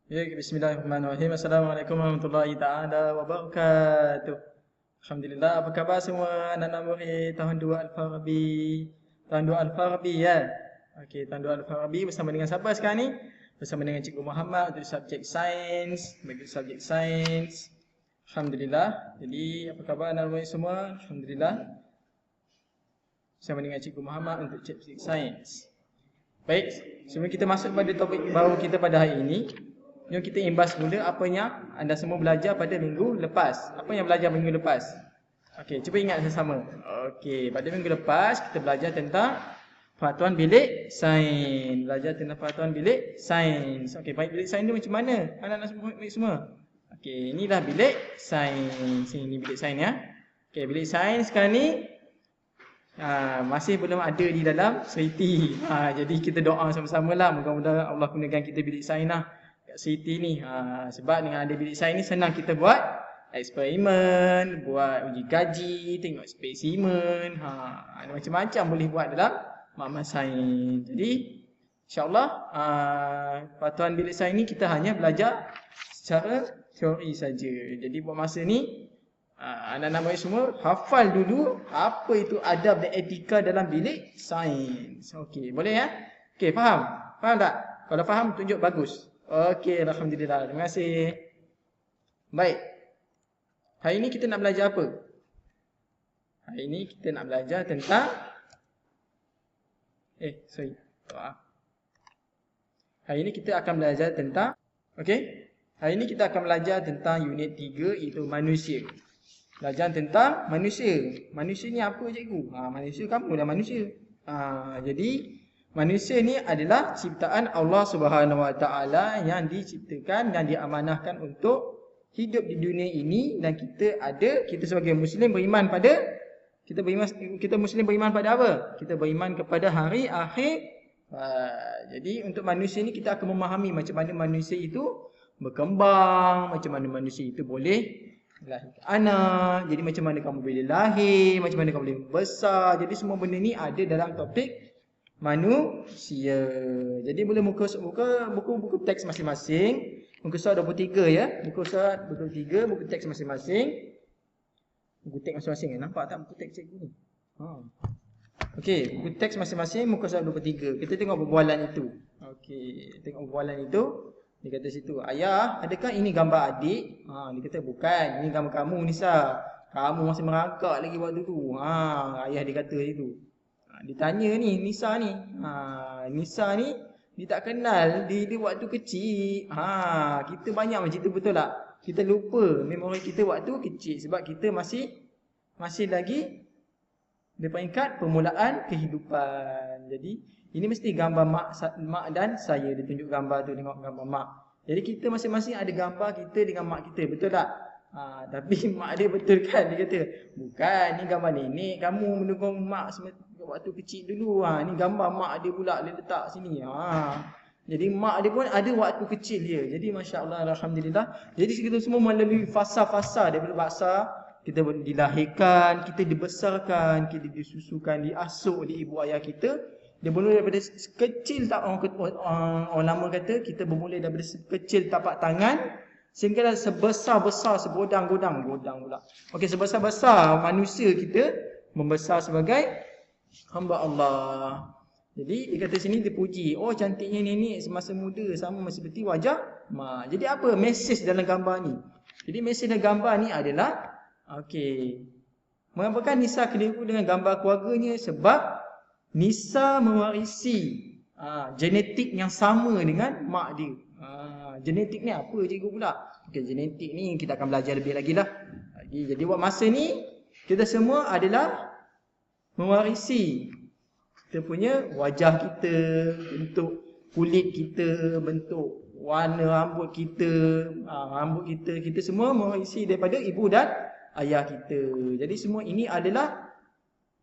Ya, bismillahirrahmanirrahim. Assalamualaikum warahmatullahi taala wabarakatuh. Alhamdulillah, apa khabar semua anak-anak murid tahun 2 Al-Farabi? Tahun 2 Al-Farabi ya. Okey, tahun 2 Al-Farabi bersama dengan siapa sekarang ni? Bersama dengan Cikgu Muhammad untuk subjek sains, bagi subjek sains. Alhamdulillah. Jadi, apa khabar anak-anak murid semua? Alhamdulillah. Bersama dengan Cikgu Muhammad untuk subjek sains. Baik, sebelum kita masuk pada topik baru kita pada hari ini, jom kita imbas mula apa yang anda semua belajar pada minggu lepas. Apa yang belajar minggu lepas? Okey, cuba ingat sama-sama. Okey, pada minggu lepas kita belajar tentang peraturan bilik sains. Belajar tentang peraturan bilik sains. Okey, baik, bilik sains ni macam mana? Anak-anak semua? Okey, inilah bilik sains. Ini bilik sains ya. Okey, bilik sains sekarang ni masih belum ada di dalam seriti. Jadi kita doa sama-sama lah. Mudah-mudahan Allah gunakan kita bilik sains lah kat seriti ni. Sebab dengan ada bilik sains ni senang kita buat eksperimen, buat uji kaji, tengok spesimen. Ada macam-macam boleh buat dalam makmal sains. Jadi insyaAllah peraturan bilik sains ni kita hanya belajar secara teori saja. Jadi buat masa ni anak-anak murid semua hafal dulu apa itu adab dan etika dalam bilik sains. Okey, boleh ya? Okey, faham? Faham tak? Kalau faham tunjuk bagus. Okey, alhamdulillah. Terima kasih. Baik. Hari ini kita nak belajar apa? Hari ini kita nak belajar tentang Hari ini kita akan belajar tentang Hari ini kita akan belajar tentang unit 3 iaitu manusia. Belajar tentang manusia. Manusia ni apa cikgu? Manusia, kamu dah manusia. Jadi manusia ni adalah ciptaan Allah Subhanahu Wa Taala yang diciptakan dan diamanahkan untuk hidup di dunia ini, dan kita sebagai muslim beriman pada kita muslim beriman pada apa? Kita beriman kepada hari akhir. Jadi untuk manusia ni kita akan memahami macam mana manusia itu berkembang, macam mana manusia itu boleh lahir anak, jadi macam mana kamu boleh lahir, macam mana kamu boleh besar. Jadi semua benda ni ada dalam topik manusia. Jadi boleh buku teks masing-masing. Muka surat 23 ya. Buku surat 23, buku teks masing-masing. Buku teks masing-masing, nampak tak buku teks cikgu ni? Okey, buku teks masing-masing muka surat 23. Kita tengok perbualan itu. Okey, tengok perbualan itu. Dia kata situ, ayah, adakah ini gambar adik? Dia kata bukan, ini gambar kamu Nisa. Kamu masih merangkak lagi waktu tu. Ayah dia kata itu. Ditanya ni Nisa ni. Nisa ni dia tak kenal dia waktu kecil. Kita banyak macam itu, betul tak? Kita lupa memori kita waktu kecil sebab kita masih lagi di peringkat permulaan kehidupan. Jadi ini mesti gambar mak dan saya. Dia tunjuk gambar tu, tengok gambar mak. Jadi kita masing-masing ada gambar kita dengan mak kita, betul tak? Tapi mak dia betul kan? Dia kata, bukan, ni gambar nenek kamu mendukung mak waktu kecil dulu. Ni gambar mak dia pula, dia letak sini. Jadi mak dia pun ada waktu kecil dia. Jadi Masya Allah, Alhamdulillah. Jadi kita semua melalui fasa-fasa daripada bangsa. Kita dilahirkan, kita dibesarkan, kita disusukan, diasuh oleh ibu ayah kita. Dia bermula daripada kecil, tak orang lama kata kita bermula daripada kecil tapak tangan sehingga sebesar-besar segodang-godang pula. Okey, sebesar-besar manusia kita membesar sebagai hamba Allah. Jadi dia kata sini dia puji, oh cantiknya nenek semasa muda sama seperti wajah mak. Jadi apa mesej dalam gambar ni? Jadi mesej dalam gambar ni adalah mengapa Nisa keliru dengan gambar keluarganya? Sebab Nisa mewarisi genetik yang sama dengan mak dia. Genetik ni apa cikgu pula? Genetik ni kita akan belajar lebih lagi lah. Jadi buat masa ni kita semua adalah mewarisi kita punya wajah kita, bentuk kulit kita, bentuk warna rambut kita, kita semua mewarisi daripada ibu dan ayah kita. Jadi semua ini adalah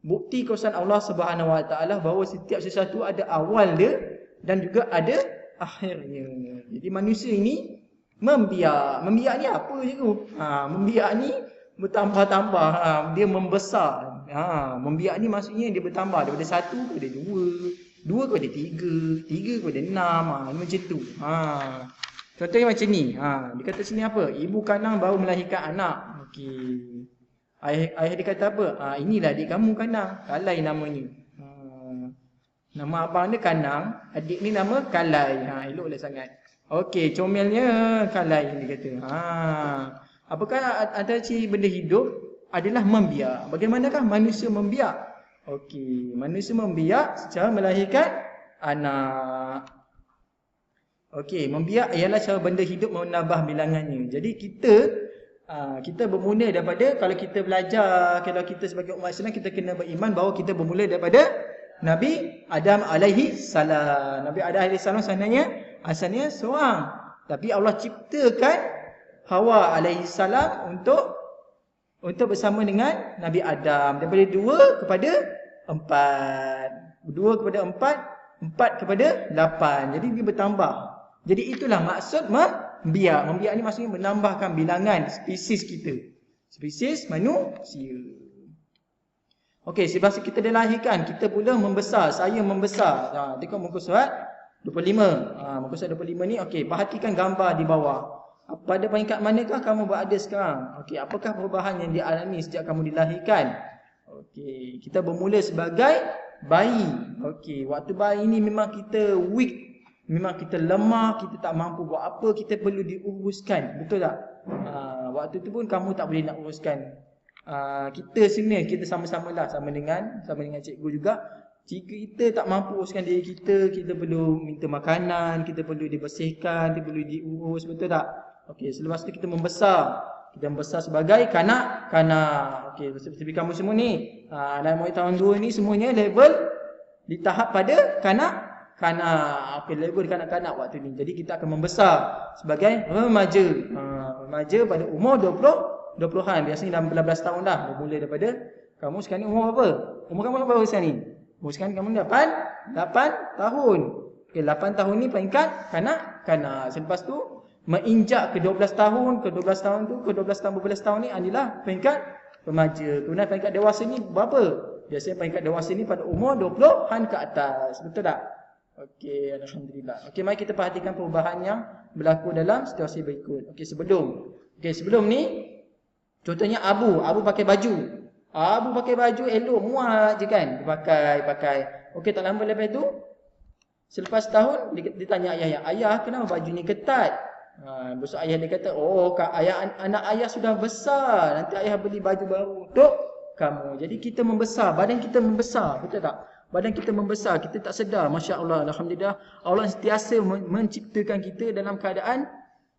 bukti kuasaan Allah Subhanahu Wa Taala bahawa setiap sesuatu ada awal dia dan juga ada akhirnya. Jadi manusia ini membiak. Membiak ni apa cikgu? Membiak ni bertambah-tambah, dia membesar. Membiak ni maksudnya dia bertambah daripada 1 kepada 2, 2 kepada 3, 3 kepada 6, macam tu. Contohnya macam ni. Dia kata sini apa? Ibu kanang baru melahirkan anak. Okey. Ayah dia kata apa? Inilah adik kamu kanang. Kalai namanya. Nama abang dia Kanang, adik ni nama Kalai. Eloklah sangat. Okey, comelnya Kalai dia kata. Apakah antara ciri benda hidup adalah membiak. Bagaimanakah manusia membiak? Okey, manusia membiak secara melahirkan anak. Okey, membiak ialah cara benda hidup menambah bilangannya. Jadi kita bermula daripada, kalau kita belajar, kalau kita sebagai umat Islam, kita kena beriman bahawa kita bermula daripada Nabi Adam alaihi salam. Nabi Adam alaihi salam asalnya seorang. Tapi Allah ciptakan Hawa alaihi salam untuk bersama dengan Nabi Adam. Daripada 2 kepada 4. 2 kepada 4, 4 kepada 8. Jadi dia bertambah. Jadi itulah maksud membiak. Membiak ni maksudnya menambahkan bilangan spesies kita. Spesies manusia. Okey, selepas kita dilahirkan, kita pula membesar. Saya membesar. Tengok muka surat 25. Muka surat 25 ni, okey, perhatikan gambar di bawah. Pada peringkat manakah kamu berada sekarang? Okey, apakah perubahan yang dialami sejak kamu dilahirkan? Okey, kita bermula sebagai bayi. Okey, waktu bayi ni memang kita weak. Memang kita lemah, kita tak mampu buat apa, kita perlu diuruskan. Betul tak? Waktu tu pun kamu tak boleh nak uruskan. Kita sebenarnya kita sama-sama lah, sama dengan cikgu juga. Jika kita tak mampu uruskan diri kita, kita perlu minta makanan, kita perlu dibersihkan, kita perlu diurus, betul tak? Okey, selepas tu kita membesar. Kita membesar sebagai kanak-kanak. Okey, seperti kamu semua ni, dalam murid tahun 2 ni semuanya level di tahap pada kanak-kanak. Okey, level kanak-kanak waktu ni. Jadi kita akan membesar sebagai remaja. Remaja pada umur 20-an. Biasanya 18 tahun dah. Bermula daripada kamu sekarang ni umur berapa? Umur kamu berapa sekarang ni? Umur sekarang kamu 8 tahun. Okey, 8 tahun ni peringkat kanak-kanak. Selepas tu menginjak ke 12 tahun, ke 12 tahun tu, ke 12 tahun, 12 tahun ni adalah peringkat remaja. Kemudian peringkat dewasa ni berapa? Biasanya peringkat dewasa ni pada umur 20-an ke atas. Betul tak? Okey, alhamdulillah. Okey, mari kita perhatikan perubahan yang berlaku dalam situasi berikut. Okey, sebelum ni contohnya Abu pakai baju. Abu pakai baju elok, muat je kan. Dia pakai. Okey, tak lama lepas tu selepas tahun dia tanya ayah, kenapa baju ni ketat? Besok ayah dia kata, anak ayah sudah besar. Nanti ayah beli baju baru untuk kamu. Jadi kita membesar, badan kita membesar, betul tak? Badan kita membesar, kita tak sedar. Masya Allah, alhamdulillah. Allah sentiasa menciptakan kita dalam keadaan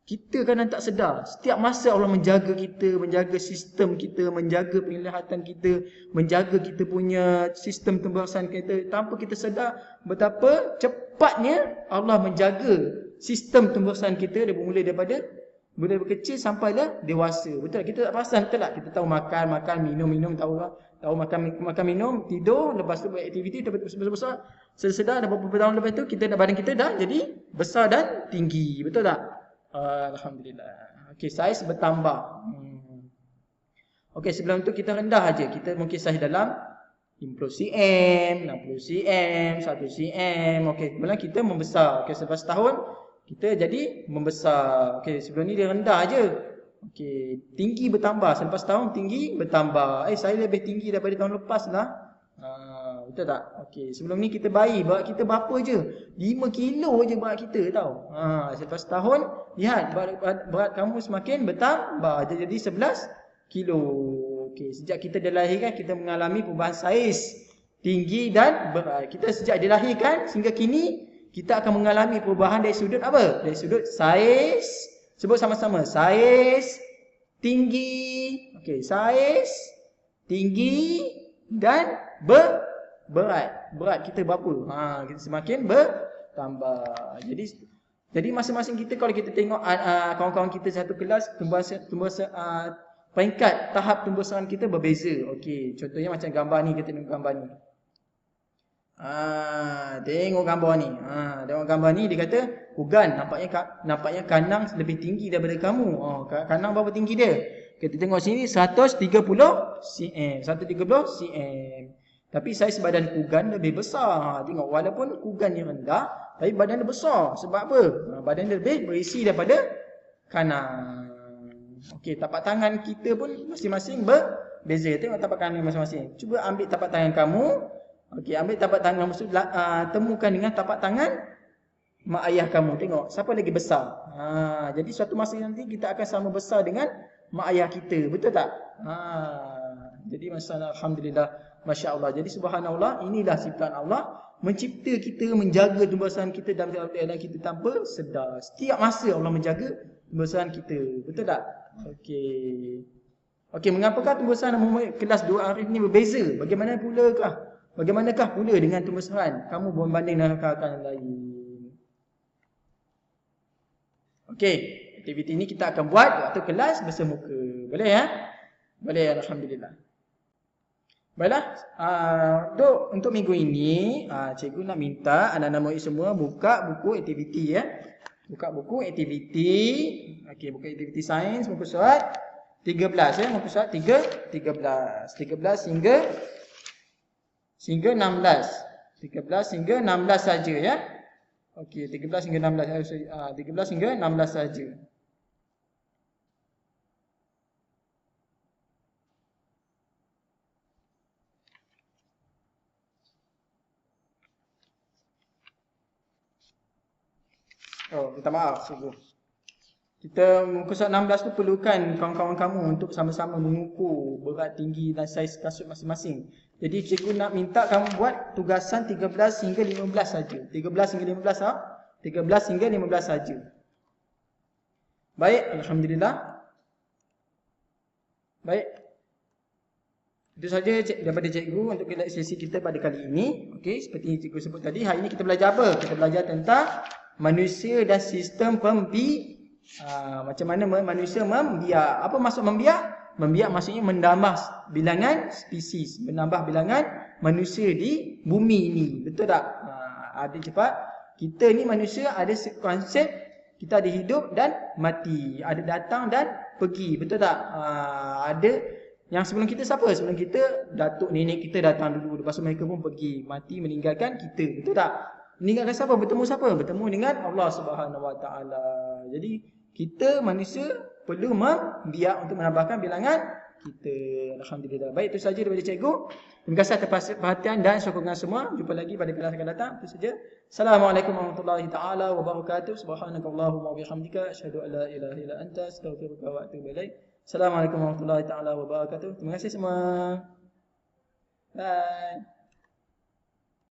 kita kadang tak sedar. Setiap masa Allah menjaga kita, menjaga sistem kita, menjaga penglihatan kita, menjaga kita punya sistem pembahasan kita. Tanpa kita sedar betapa cepatnya Allah menjaga sistem pembahasan kita bermula daripada kecil sampailah dewasa. Betul tak? Kita tak perasan, betul tak? Kita tahu makan, minum, tahu makan, minum, tidur, lepas tu buat aktiviti, lepas tu besar. Sedar dah beberapa tahun lepas tu badan kita dah jadi besar dan tinggi. Betul tak? Alhamdulillah. Okey, saiz bertambah. Okey, sebelum tu kita rendah aja. Kita mungkin saiz dalam 50 cm, 60 cm, 1 cm. Okey, kemudian kita membesar. Okey, selepas tahun kita jadi membesar. Okey, sebelum ni dia rendah aja. Okey, tinggi bertambah. Selepas tahun tinggi bertambah. Saya lebih tinggi daripada tahun lepas lah. Betul tak? Okey, sebelum ni kita bayi, berat kita berapa je? 5 kilo je berat kita tau. Selepas tahun, lihat berat kamu semakin bertambah. Jadi 11 kilo. Okey, sejak kita dilahirkan kita mengalami perubahan saiz, tinggi dan berat. Kita sejak dilahirkan sehingga kini kita akan mengalami perubahan dari sudut apa? Dari sudut saiz. Sebut sama-sama. Saiz, tinggi. Okey, saiz, tinggi dan berat kita berapa? Kita semakin bertambah. Jadi masing-masing kita, kalau kita tengok kawan-kawan kita satu kelas, peringkat tahap pembesaran kita berbeza. Okey, contohnya macam gambar ni, kita tengok gambar ni. Tengok gambar ni. Tengok gambar ni, dia kata, Hugan, nampaknya Kanang lebih tinggi daripada kamu. Kanang berapa tinggi dia? Kita tengok sini 130 cm. 130 cm. Tapi saiz badan Kugan lebih besar. Tengok, walaupun Kugan ni rendah, Tapi badan dia besar. Sebab apa? Badan dia lebih berisi daripada kanan. Okey, tapak tangan kita pun masing-masing berbeza. Tengok tapak tangan masing-masing. Cuba ambil tapak tangan kamu. Okey, ambil tapak tangan kamu, temukan dengan tapak tangan mak ayah kamu. Tengok, siapa lagi besar? Jadi suatu masa nanti kita akan sama besar dengan mak ayah kita. Betul tak? Jadi masalah alhamdulillah, masya-Allah. Jadi subhanallah, inilah ciptaan Allah mencipta kita, menjaga tumbuhan kita dalam keadaan kita tanpa sedar. Setiap masa Allah menjaga tumbuhan kita. Betul tak? Okey. Okey, mengapakah tumbuhan kelas 2 arif ni berbeza? Bagaimanakah pula dengan tumbuhan kamu berbanding dengan rakan-rakan lain? Okey, aktiviti ini kita akan buat waktu kelas bersemuka. Boleh ya? Boleh, alhamdulillah. Baiklah, untuk minggu ini cikgu nak minta anak-anak murid semua buka buku aktiviti ya. Buka buku aktiviti. Okey, buku aktiviti sains muka surat 13 ya, muka surat 13 hingga 16. 13 hingga 16 saja ya. Okey, 13 hingga 16 13 hingga 16 saja. Oh, minta maaf sungguh. Kita muka surat 16 tu perlukan kawan-kawan kamu untuk sama-sama mengukur berat tinggi dan saiz kasut masing-masing. Jadi cikgu nak minta kamu buat tugasan 13 hingga 15 saja. 13 hingga 15 13 hingga 15 saja. Baik, alhamdulillah. Baik. Itu saja daripada cikgu untuk sesi kita pada kali ini. Okey, seperti cikgu sebut tadi, hari ini kita belajar apa? Kita belajar tentang manusia dan sistem macam mana manusia membiak. Apa maksud membiak? Membiak maksudnya menambah bilangan spesies, menambah bilangan manusia di bumi ini. Betul tak? Ada cepat. Kita ni manusia ada konsep kita ada hidup dan mati, ada datang dan pergi. Betul tak? Ada yang sebelum kita siapa? Sebelum kita datuk nenek kita datang dulu, lepas tu mereka pun pergi, mati meninggalkan kita. Betul tak? Meninggalkan siapa? Bertemu siapa? Bertemu dengan Allah Subhanahu Wa Taala. Jadi kita manusia perlu membiak untuk menambahkan bilangan kita. Alhamdulillah. Baik, itu saja daripada cikgu. Terima kasih atas perhatian dan sokongan semua. Jumpa lagi pada kelas akan datang. Itu saja. Assalamualaikum warahmatullahi taala wabarakatuh. Subhanakallahumma wa bihamdika asyhadu an la ilaha illa anta astaghfiruka wa atubu ilaik. Assalamualaikum warahmatullahi taala wabarakatuh. Terima kasih semua. Bye.